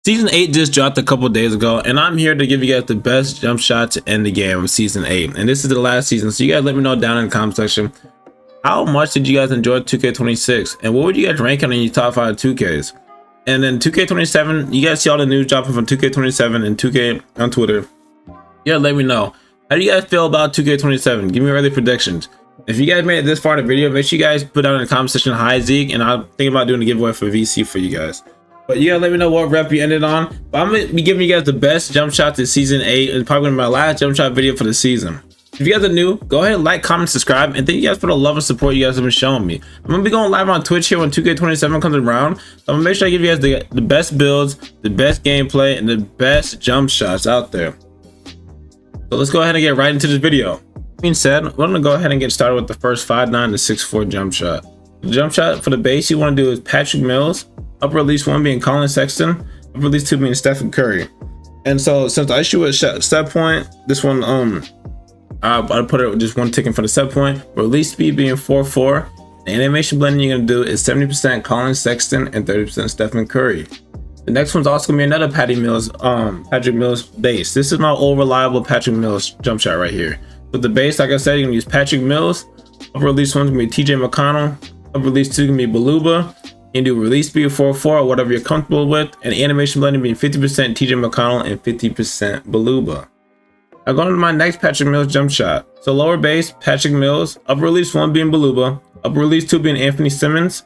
Season 8 just dropped a couple days ago, and I'm here to give you guys the best jump shot to end the game of Season 8. And this is the last season, so you guys let me know down in the comment section, how much did you guys enjoy 2K26? And what would you guys rank on in your top 5 2Ks? And then 2K27, you guys see all the news dropping from 2K27 and 2K on Twitter. Yeah, let me know. How do you guys feel about 2K27? Give me early predictions. If you guys made it this far in the video, make sure you guys put down in the comment section hi Zeke, and I'll think about doing a giveaway for VC for you guys. But you gotta let me know what rep you ended on. But I'm gonna be giving you guys the best jump shots in season 8. It's probably gonna be my last jump shot video for the season. If you guys are new, go ahead, like, comment, subscribe, and thank you guys for the love and support you guys have been showing me. I'm gonna be going live on Twitch here when 2K27 comes around. So I'm gonna make sure I give you guys the best builds, the best gameplay, and the best jump shots out there. So let's go ahead and get right into this video. That being said, we're gonna go ahead and get started with the first 5'9" to 6'4" jump shot. The jump shot for the base you want to do is Patrick Mills, upper release 1 being Colin Sexton, upper release 2 being Stephen Curry. And so since I shoot a set point, this one I'll put it just one ticking for the set point. Release speed being 4.4. The animation blending you're gonna do is 70% Colin Sexton and 30% Stephen Curry. The next one's also gonna be another Patrick Mills base. This is my old reliable Patrick Mills jump shot right here. With the base, like I said, you're gonna use Patrick Mills. Upper release 1's gonna be TJ McConnell. Upper release 2 gonna be Baluba. You can do release speed 4.4 or whatever you're comfortable with, and animation blending being 50% TJ McConnell and 50% Baluba. Now going to my next Patrick Mills jump shot. So lower base, Patrick Mills, upper release 1 being Baluba, upper release 2 being Anthony Simons,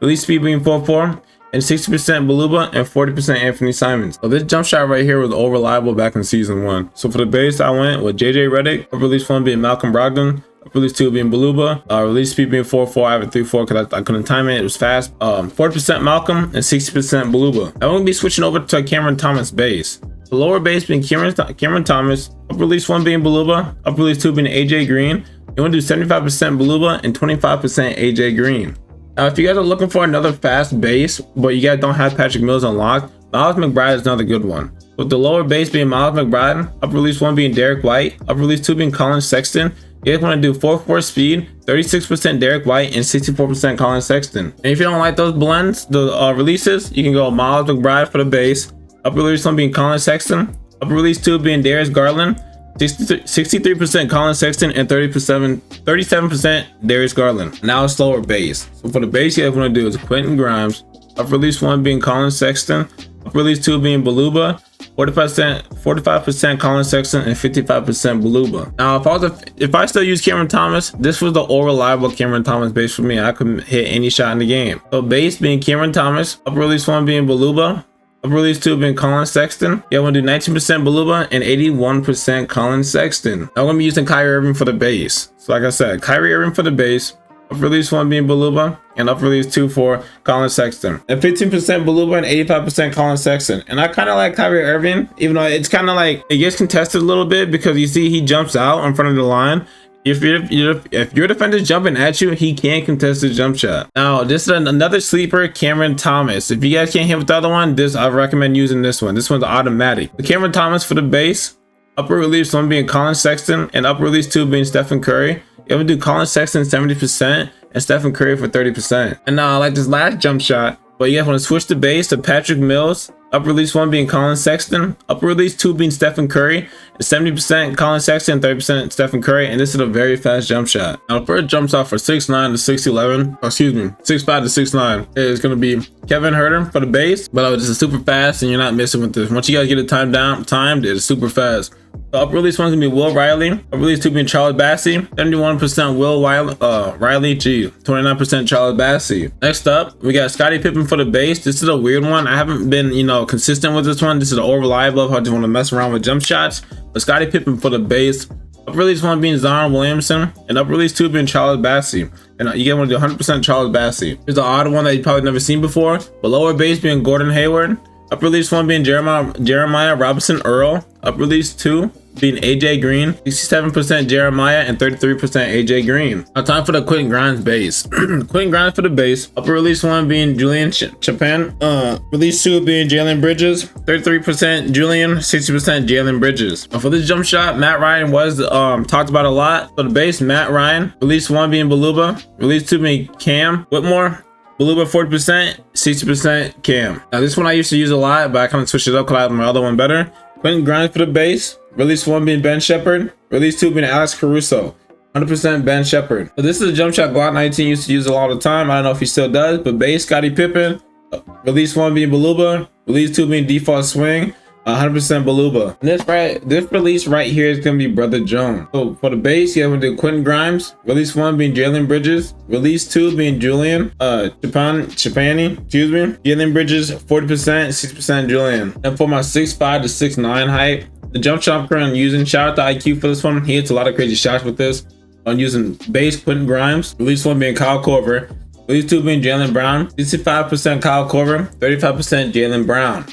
release speed being 4.4, and 60% Baluba and 40% Anthony Simons. So this jump shot right here was all reliable back in season 1. So for the base, I went with JJ Redick, upper release 1 being Malcolm Brogdon, upper release 2 being Baluba, release speed being 4.4. I have a 3.4 because I couldn't time it. It was fast. 40% Malcolm and 60% Baluba. I'm going to be switching over to a Cameron Thomas base. The lower base being Cameron Thomas, upper release 1 being Baluba, upper release 2 being AJ Green. You want to do 75% Baluba and 25% AJ Green. Now, if you guys are looking for another fast base, but you guys don't have Patrick Mills unlocked, Miles McBride is another good one. With the lower base being Miles McBride, upper release 1 being Derek White, upper release 2 being Colin Sexton. You guys want to do 4.4 speed, 36% Derek White, and 64% Colin Sexton. And if you don't like those blends, the releases, you can go Miles McBride for the base, upper release 1 being Colin Sexton, upper release 2 being Darius Garland, 63% Colin Sexton and 37% Darius Garland. Now it's lower base. So for the base, you guys want to do is Quinton Grimes, upper release 1 being Colin Sexton, upper release 2 being Baluba, 45% Colin Sexton and 55% Baluba. Now if I still use Cameron Thomas, this was the all reliable Cameron Thomas base for me. I could hit any shot in the game. So base being Cameron Thomas, upper release 1 being Baluba, upper release 2 being Colin Sexton. Yeah, I'm gonna do 19% Baluba and 81% Colin Sexton. Now I'm gonna be using Kyrie Irving for the base. So like I said, Kyrie Irving for the base, upper release 1 being Baluba, and upper release 2 for Colin Sexton. And 15% Baluba and 85% Colin Sexton. And I kind of like Kyrie Irving, even though it's kind of like it gets contested a little bit because you see he jumps out in front of the line. If your defender's jumping at you, he can't contest the jump shot. Now, this is another sleeper, Cameron Thomas. If you guys can't hit with the other one, I recommend using this one. This one's automatic. The Cameron Thomas for the base, upper release 1 being Colin Sexton, and upper release 2 being Stephen Curry. You ever do Colin Sexton 70% and Stephen Curry for 30%. And now I like this last jump shot, but you guys want to switch the base to Patrick Mills, upper release 1 being Colin Sexton, upper release 2 being Stephen Curry, 70% Colin Sexton, 30% Stephen Curry, and this is a very fast jump shot. Now the first jump shot for 6'9" to 6'11, excuse me, 6'5" to 6'9 is going to be Kevin Herter for the base, but this is super fast and you're not missing with this. Once you guys get it timed, it's super fast. The upper release 1's gonna be Will Riley, upper release 2 being Charles Bassey, 71% Will Riley, 29% Charles Bassey. Next up, we got Scottie Pippen for the base. This is a weird one. I haven't been, consistent with this one. This is all reliable if I just want to mess around with jump shots. But Scottie Pippen for the base, upper release 1 being Zion Williamson, and upper release 2 being Charles Bassey. And you get want to do 100% Charles Bassey. Here's the odd one that you probably never seen before. But lower base being Gordon Hayward, upper release 1 being Jeremiah Robinson Earl, upper release 2 being AJ Green, 67% Jeremiah and 33% AJ Green. Now time for the Quinton Grimes base. Quinton Grimes for the base, upper release 1 being Julian Chapin, release 2 being Jalen Bridges, 33% Julian, 60% Jalen Bridges. Now for this jump shot, Matt Ryan was talked about a lot. For the base, Matt Ryan, release 1 being Baluba, release 2 being Cam Whitmore, Beluba 40%, 60% Cam. Now this one I used to use a lot, but I kind of switched it up because I like my other one better. Quinton Grimes for the base. Release 1 being Ben Shepherd. Release 2 being Alex Caruso. 100% Ben Shepherd. So this is a jump shot Glock 19 used to use a lot of the time. I don't know if he still does, but base Scottie Pippen. Release 1 being Beluba. Release 2 being Default Swing. 100% Beluba. And this release right here is gonna be Brother Jones. So for the base, you have to do Quinton Grimes. Release 1 being Jalen Bridges. Release 2 being Julian Chapani. Excuse me. Jalen Bridges 40%, 60% Julian. And for my 6'5" to 6'9" height, the jump shot I'm currently using. Shout out to IQ for this one. He hits a lot of crazy shots with this. I'm using base Quinton Grimes. Release 1 being Kyle Korver. Release 2 being Jaylen Brown. 65% Kyle Korver. 35% Jaylen Brown.